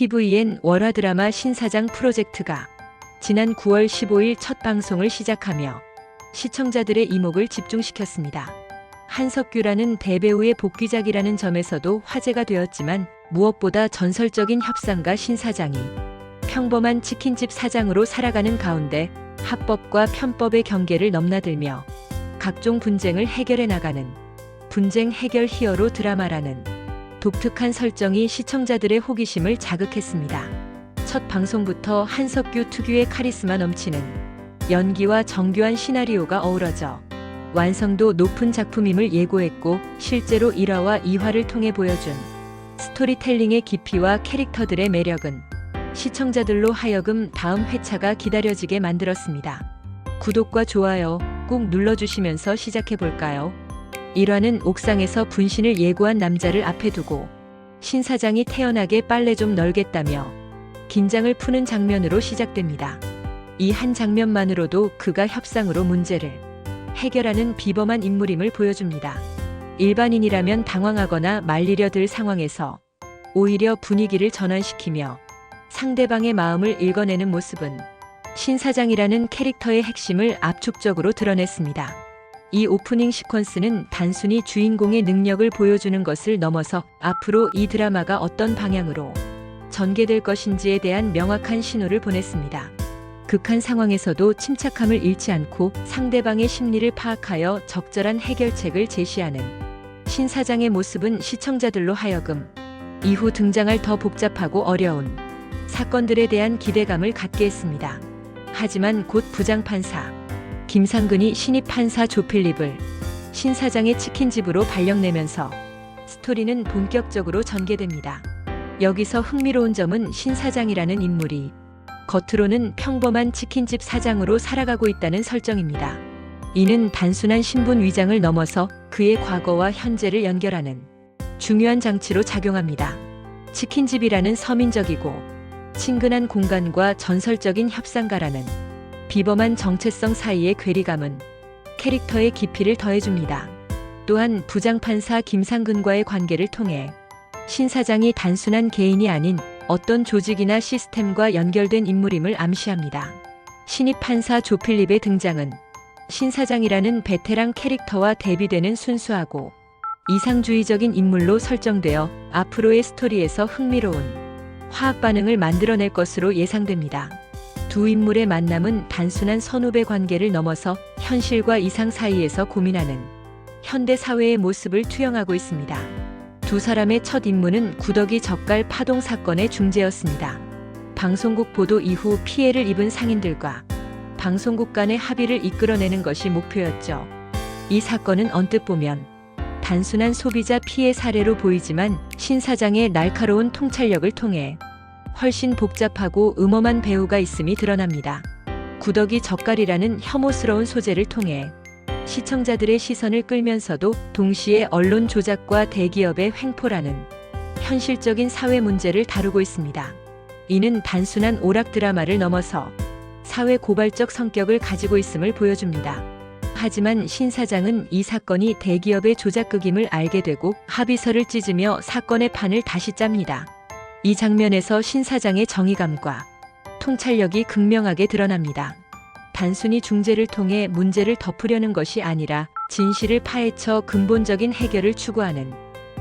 TVN 월화 드라마 신사장 프로젝트가 지난 9월 15일 첫 방송을 시작하며 시청자들의 이목을 집중시켰습니다. 한석규라는 대배우의 복귀작이라는 점에서도 화제가 되었지만 무엇보다 전설적인 협상가 신사장이 평범한 치킨집 사장으로 살아가는 가운데 합법과 편법의 경계를 넘나들며 각종 분쟁을 해결해 나가는 분쟁 해결 히어로 드라마라는 독특한 설정이 시청자들의 호기심을 자극했습니다. 첫 방송부터 한석규 특유의 카리스마 넘치는 연기와 정교한 시나리오가 어우러져 완성도 높은 작품임을 예고했고, 실제로 1화와 2화를 통해 보여준 스토리텔링의 깊이와 캐릭터들의 매력은 시청자들로 하여금 다음 회차가 기다려지게 만들었습니다. 구독과 좋아요 꼭 눌러주시면서 시작해볼까요? 1화는 옥상에서 분신을 예고한 남자를 앞에 두고 신 사장이 태연하게 빨래 좀 널겠다며 긴장을 푸는 장면으로 시작됩니다. 이 한 장면만으로도 그가 협상으로 문제를 해결하는 비범한 인물임을 보여줍니다. 일반인이라면 당황하거나 말리려 들 상황에서 오히려 분위기를 전환시키며 상대방의 마음을 읽어내는 모습은 신 사장이라는 캐릭터의 핵심을 압축적으로 드러냈습니다. 이 오프닝 시퀀스는 단순히 주인공의 능력을 보여주는 것을 넘어서 앞으로 이 드라마가 어떤 방향으로 전개될 것인지에 대한 명확한 신호를 보냈습니다. 극한 상황에서도 침착함을 잃지 않고 상대방의 심리를 파악하여 적절한 해결책을 제시하는 신 사장의 모습은 시청자들로 하여금 이후 등장할 더 복잡하고 어려운 사건들에 대한 기대감을 갖게 했습니다. 하지만 곧 부장판사 김상근이 신입 판사 조필립을 신 사장의 치킨집으로 발령내면서 스토리는 본격적으로 전개됩니다. 여기서 흥미로운 점은 신 사장이라는 인물이 겉으로는 평범한 치킨집 사장으로 살아가고 있다는 설정입니다. 이는 단순한 신분 위장을 넘어서 그의 과거와 현재를 연결하는 중요한 장치로 작용합니다. 치킨집이라는 서민적이고 친근한 공간과 전설적인 협상가라는 비범한 정체성 사이의 괴리감은 캐릭터의 깊이를 더해줍니다. 또한 부장판사 김상근과의 관계를 통해 신 사장이 단순한 개인이 아닌 어떤 조직이나 시스템과 연결된 인물임을 암시합니다. 신입 판사 조필립의 등장은 신 사장이라는 베테랑 캐릭터와 대비되는 순수하고 이상주의적인 인물로 설정되어 앞으로의 스토리에서 흥미로운 화학 반응을 만들어낼 것으로 예상됩니다. 두 인물의 만남은 단순한 선후배 관계를 넘어서 현실과 이상 사이에서 고민하는 현대 사회의 모습을 투영하고 있습니다. 두 사람의 첫 임무는 구더기 젓갈 파동 사건의 중재였습니다. 방송국 보도 이후 피해를 입은 상인들과 방송국 간의 합의를 이끌어내는 것이 목표였죠. 이 사건은 언뜻 보면 단순한 소비자 피해 사례로 보이지만 신 사장의 날카로운 통찰력을 통해 훨씬 복잡하고 음험한 배우가 있음이 드러납니다. 구더기 젓갈이라는 혐오스러운 소재를 통해 시청자들의 시선을 끌면서도 동시에 언론 조작과 대기업의 횡포라는 현실적인 사회 문제를 다루고 있습니다. 이는 단순한 오락 드라마를 넘어서 사회 고발적 성격을 가지고 있음을 보여줍니다. 하지만 신 사장은 이 사건이 대기업의 조작극임을 알게 되고 합의서를 찢으며 사건의 판을 다시 짭니다. 이 장면에서 신 사장의 정의감과 통찰력이 극명하게 드러납니다. 단순히 중재를 통해 문제를 덮으려는 것이 아니라 진실을 파헤쳐 근본적인 해결을 추구하는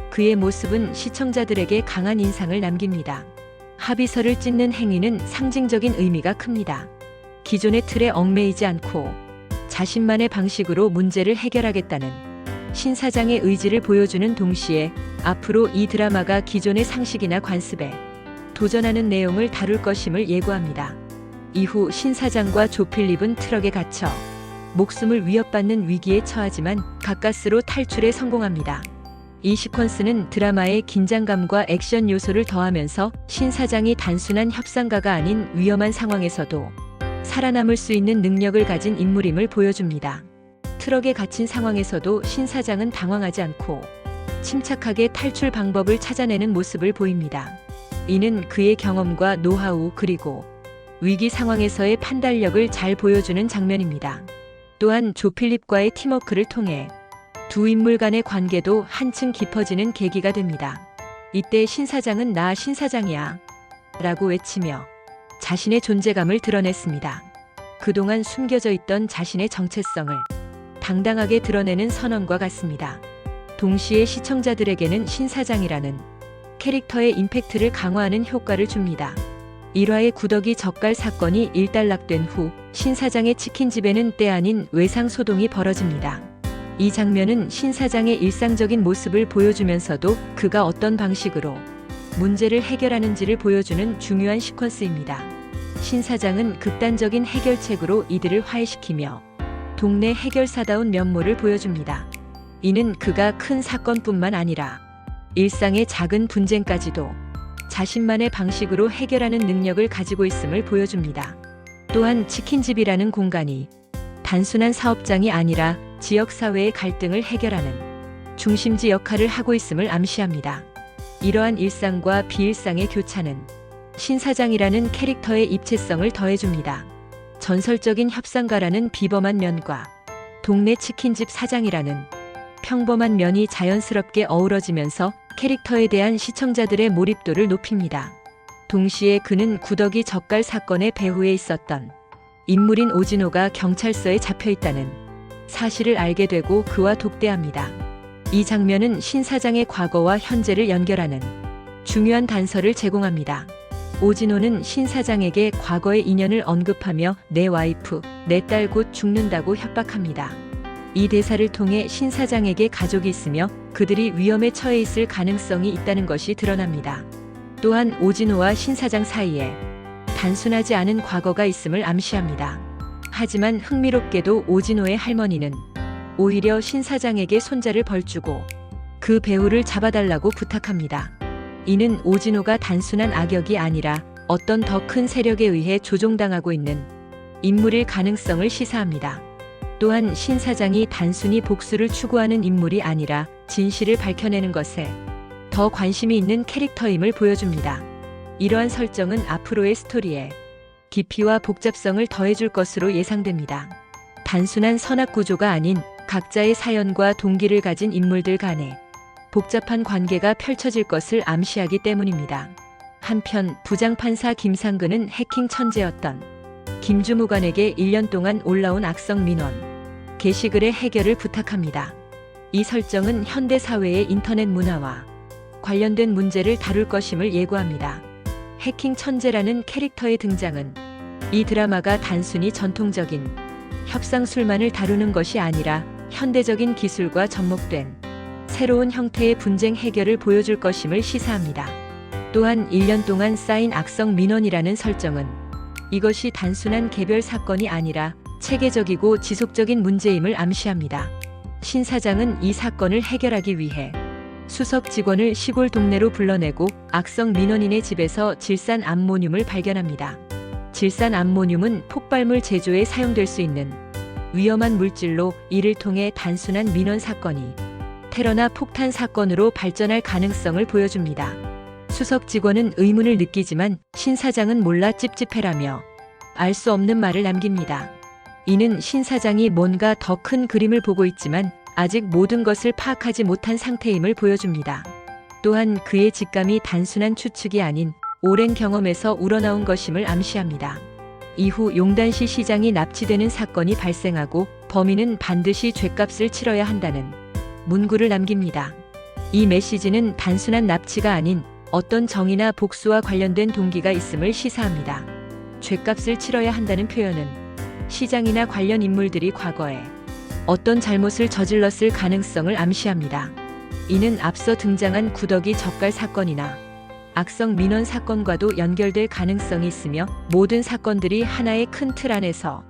그의 모습은 시청자들에게 강한 인상을 남깁니다. 합의서를 찢는 행위는 상징적인 의미가 큽니다. 기존의 틀에 얽매이지 않고 자신만의 방식으로 문제를 해결하겠다는 신 사장의 의지를 보여주는 동시에 앞으로 이 드라마가 기존의 상식이나 관습에 도전하는 내용을 다룰 것임을 예고합니다. 이후 신 사장과 조필립은 트럭에 갇혀 목숨을 위협받는 위기에 처하지만 가까스로 탈출에 성공합니다. 이 시퀀스는 드라마의 긴장감과 액션 요소를 더하면서 신 사장이 단순한 협상가가 아닌 위험한 상황에서도 살아남을 수 있는 능력을 가진 인물임을 보여줍니다. 트럭에 갇힌 상황에서도 신 사장은 당황하지 않고 침착하게 탈출 방법을 찾아내는 모습을 보입니다. 이는 그의 경험과 노하우 그리고 위기 상황에서의 판단력을 잘 보여주는 장면입니다. 또한 조필립과의 팀워크를 통해 두 인물 간의 관계도 한층 깊어지는 계기가 됩니다. 이때 신 사장은 나 신 사장이야 라고 외치며 자신의 존재감을 드러냈습니다. 그동안 숨겨져 있던 자신의 정체성을 당당하게 드러내는 선언과 같습니다. 동시에 시청자들에게는 신 사장이라는 캐릭터의 임팩트를 강화하는 효과를 줍니다. 1화의 구더기 젓갈 사건이 일단락된 후 신 사장의 치킨집에는 때 아닌 외상 소동이 벌어집니다. 이 장면은 신 사장의 일상적인 모습을 보여주면서도 그가 어떤 방식으로 문제를 해결하는지를 보여주는 중요한 시퀀스입니다. 신 사장은 극단적인 해결책으로 이들을 화해시키며 동네 해결사다운 면모를 보여줍니다. 이는 그가 큰 사건뿐만 아니라 일상의 작은 분쟁까지도 자신만의 방식으로 해결하는 능력을 가지고 있음을 보여줍니다. 또한 치킨집이라는 공간이 단순한 사업장이 아니라 지역사회의 갈등을 해결하는 중심지 역할을 하고 있음을 암시합니다. 이러한 일상과 비일상의 교차는 신 사장이라는 캐릭터의 입체성을 더해줍니다. 전설적인 협상가라는 비범한 면과 동네 치킨집 사장이라는 평범한 면이 자연스럽게 어우러지면서 캐릭터에 대한 시청자들의 몰입도를 높입니다. 동시에 그는 구더기 젓갈 사건의 배후에 있었던 인물인 오진호가 경찰서에 잡혀있다는 사실을 알게 되고 그와 독대합니다. 이 장면은 신 사장의 과거와 현재를 연결하는 중요한 단서를 제공합니다. 오진호는 신 사장에게 과거의 인연을 언급하며 내 와이프, 내 딸 곧 죽는다고 협박합니다. 이 대사를 통해 신 사장에게 가족이 있으며 그들이 위험에 처해 있을 가능성이 있다는 것이 드러납니다. 또한 오진호와 신 사장 사이에 단순하지 않은 과거가 있음을 암시합니다. 하지만 흥미롭게도 오진호의 할머니는 오히려 신 사장에게 손자를 벌주고 그 배우를 잡아달라고 부탁합니다. 이는 오진호가 단순한 악역이 아니라 어떤 더 큰 세력에 의해 조종당하고 있는 인물일 가능성을 시사합니다. 또한 신 사장이 단순히 복수를 추구하는 인물이 아니라 진실을 밝혀내는 것에 더 관심이 있는 캐릭터임을 보여줍니다. 이러한 설정은 앞으로의 스토리에 깊이와 복잡성을 더해줄 것으로 예상됩니다. 단순한 선악 구조가 아닌 각자의 사연과 동기를 가진 인물들 간에 복잡한 관계가 펼쳐질 것을 암시하기 때문입니다. 한편 부장판사 김상근은 해킹 천재였던 김주무관에게 1년 동안 올라온 악성 민원, 게시글의 해결을 부탁합니다. 이 설정은 현대 사회의 인터넷 문화와 관련된 문제를 다룰 것임을 예고합니다. 해킹 천재라는 캐릭터의 등장은 이 드라마가 단순히 전통적인 협상술만을 다루는 것이 아니라 현대적인 기술과 접목된 새로운 형태의 분쟁 해결을 보여줄 것임을 시사합니다. 또한 1년 동안 쌓인 악성 민원이라는 설정은 이것이 단순한 개별 사건이 아니라 체계적이고 지속적인 문제임을 암시합니다. 신 사장은 이 사건을 해결하기 위해 수석 직원을 시골 동네로 불러내고 악성 민원인의 집에서 질산 암모늄을 발견합니다. 질산 암모늄은 폭발물 제조에 사용될 수 있는 위험한 물질로 이를 통해 단순한 민원 사건이 테러나 폭탄 사건으로 발전할 가능성을 보여줍니다. 수석 직원은 의문을 느끼지만 신 사장은 몰라 찝찝해라며 알 수 없는 말을 남깁니다. 이는 신 사장이 뭔가 더 큰 그림을 보고 있지만 아직 모든 것을 파악하지 못한 상태임을 보여줍니다. 또한 그의 직감이 단순한 추측이 아닌 오랜 경험에서 우러나온 것임을 암시합니다. 이후 용단시 시장이 납치되는 사건이 발생하고 범인은 반드시 죗값을 치러야 한다는 문구를 남깁니다. 이 메시지는 단순한 납치가 아닌 어떤 정의나 복수와 관련된 동기가 있음을 시사합니다. 죗값을 치러야 한다는 표현은 시장이나 관련 인물들이 과거에 어떤 잘못을 저질렀을 가능성을 암시합니다. 이는 앞서 등장한 구더기 젓갈 사건이나 악성 민원 사건과도 연결될 가능성이 있으며 모든 사건들이 하나의 큰 틀 안에서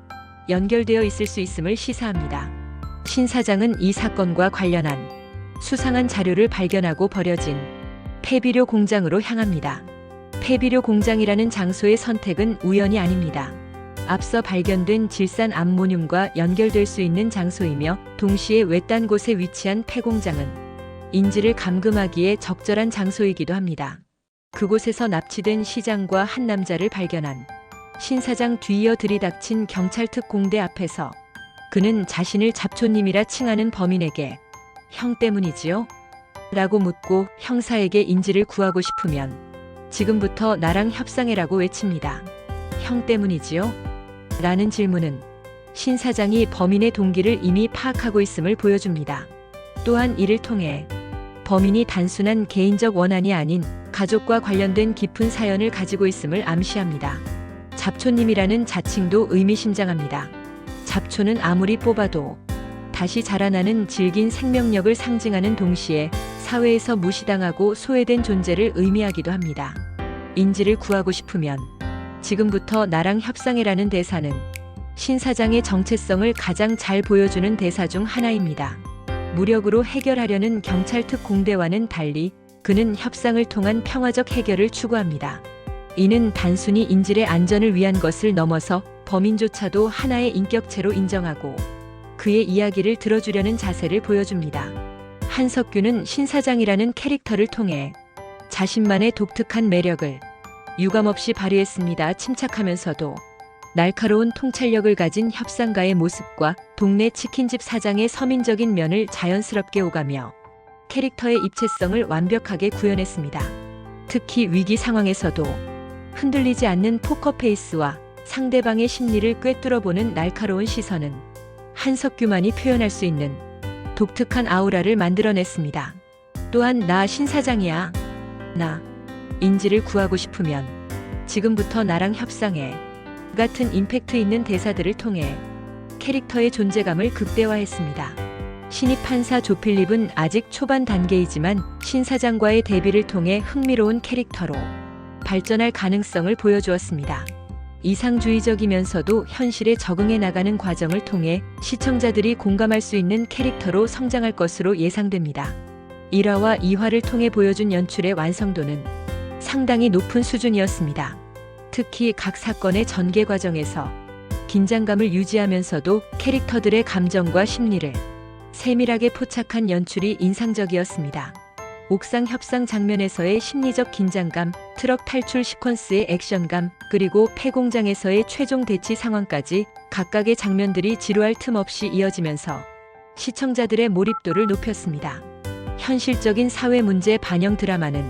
연결되어 있을 수 있음을 시사합니다. 신 사장은 이 사건과 관련한 수상한 자료를 발견하고 버려진 폐비료 공장으로 향합니다. 폐비료 공장이라는 장소의 선택은 우연이 아닙니다. 앞서 발견된 질산 암모늄과 연결될 수 있는 장소이며 동시에 외딴 곳에 위치한 폐공장은 인지를 감금하기에 적절한 장소이기도 합니다. 그곳에서 납치된 시장과 한 남자를 발견한 신 사장 뒤이어 들이닥친 경찰 특공대 앞에서 그는 자신을 잡초님이라 칭하는 범인에게 형 때문이지요? 라고 묻고 형사에게 인지를 구하고 싶으면 지금부터 나랑 협상해라고 외칩니다. 형 때문이지요? 라는 질문은 신 사장이 범인의 동기를 이미 파악하고 있음을 보여줍니다. 또한 이를 통해 범인이 단순한 개인적 원한이 아닌 가족과 관련된 깊은 사연을 가지고 있음을 암시합니다. 잡초님이라는 자칭도 의미심장합니다. 잡초는 아무리 뽑아도 다시 자라나는 질긴 생명력을 상징하는 동시에 사회에서 무시당하고 소외된 존재를 의미하기도 합니다. 인지를 구하고 싶으면 지금부터 나랑 협상해라는 대사는 신 사장의 정체성을 가장 잘 보여주는 대사 중 하나입니다. 무력으로 해결하려는 경찰 특공대와는 달리 그는 협상을 통한 평화적 해결을 추구합니다. 이는 단순히 인질의 안전을 위한 것을 넘어서 범인조차도 하나의 인격체로 인정하고 그의 이야기를 들어주려는 자세를 보여줍니다. 한석규는 신 사장이라는 캐릭터를 통해 자신만의 독특한 매력을 유감없이 발휘했습니다. 침착하면서도 날카로운 통찰력을 가진 협상가의 모습과 동네 치킨집 사장의 서민적인 면을 자연스럽게 오가며 캐릭터의 입체성을 완벽하게 구현했습니다. 특히 위기 상황에서도 흔들리지 않는 포커페이스와 상대방의 심리를 꿰뚫어보는 날카로운 시선은 한석규만이 표현할 수 있는 독특한 아우라를 만들어냈습니다. 또한 나 신 사장이야. 나 인지를 구하고 싶으면 지금부터 나랑 협상해. 같은 임팩트 있는 대사들을 통해 캐릭터의 존재감을 극대화했습니다. 신입 판사 조필립은 아직 초반 단계이지만 신 사장과의 대비를 통해 흥미로운 캐릭터로 발전할 가능성을 보여주었습니다. 이상주의적이면서도 현실에 적응해 나가는 과정을 통해 시청자들이 공감할 수 있는 캐릭터로 성장할 것으로 예상됩니다. 1화와 2화를 통해 보여준 연출의 완성도는 상당히 높은 수준이었습니다. 특히 각 사건의 전개 과정에서 긴장감을 유지하면서도 캐릭터들의 감정과 심리를 세밀하게 포착한 연출이 인상적이었습니다. 옥상 협상 장면에서의 심리적 긴장감, 트럭 탈출 시퀀스의 액션감, 그리고 폐공장에서의 최종 대치 상황까지 각각의 장면들이 지루할 틈 없이 이어지면서 시청자들의 몰입도를 높였습니다. 현실적인 사회 문제 반영 드라마는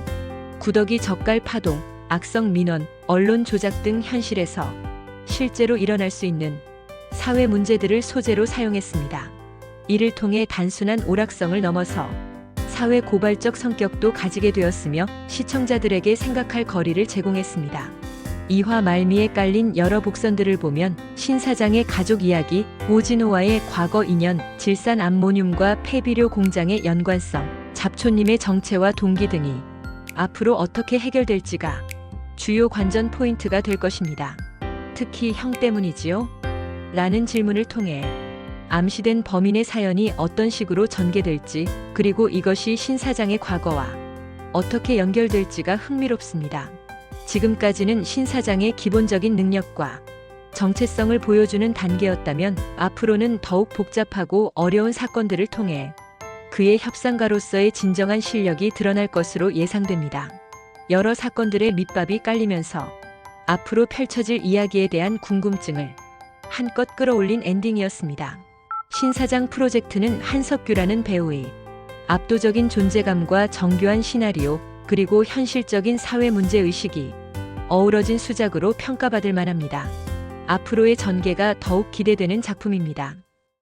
구더기 젓갈 파동, 악성 민원, 언론 조작 등 현실에서 실제로 일어날 수 있는 사회 문제들을 소재로 사용했습니다. 이를 통해 단순한 오락성을 넘어서 사회 고발적 성격도 가지게 되었으며 시청자들에게 생각할 거리를 제공했습니다. 2화 말미에 깔린 여러 복선들을 보면 신 사장의 가족 이야기, 오진호와의 과거 인연, 질산 암모늄과 폐비료 공장의 연관성, 잡초님의 정체와 동기 등이 앞으로 어떻게 해결될지가 주요 관전 포인트가 될 것입니다. 특히 형 때문이지요? 라는 질문을 통해 암시된 범인의 사연이 어떤 식으로 전개될지, 그리고 이것이 신 사장의 과거와 어떻게 연결될지가 흥미롭습니다. 지금까지는 신 사장의 기본적인 능력과 정체성을 보여주는 단계였다면 앞으로는 더욱 복잡하고 어려운 사건들을 통해 그의 협상가로서의 진정한 실력이 드러날 것으로 예상됩니다. 여러 사건들의 밑밥이 깔리면서 앞으로 펼쳐질 이야기에 대한 궁금증을 한껏 끌어올린 엔딩이었습니다. 신 사장 프로젝트는 한석규라는 배우의 압도적인 존재감과 정교한 시나리오, 그리고 현실적인 사회 문제의식이 어우러진 수작으로 평가받을 만합니다. 앞으로의 전개가 더욱 기대되는 작품입니다.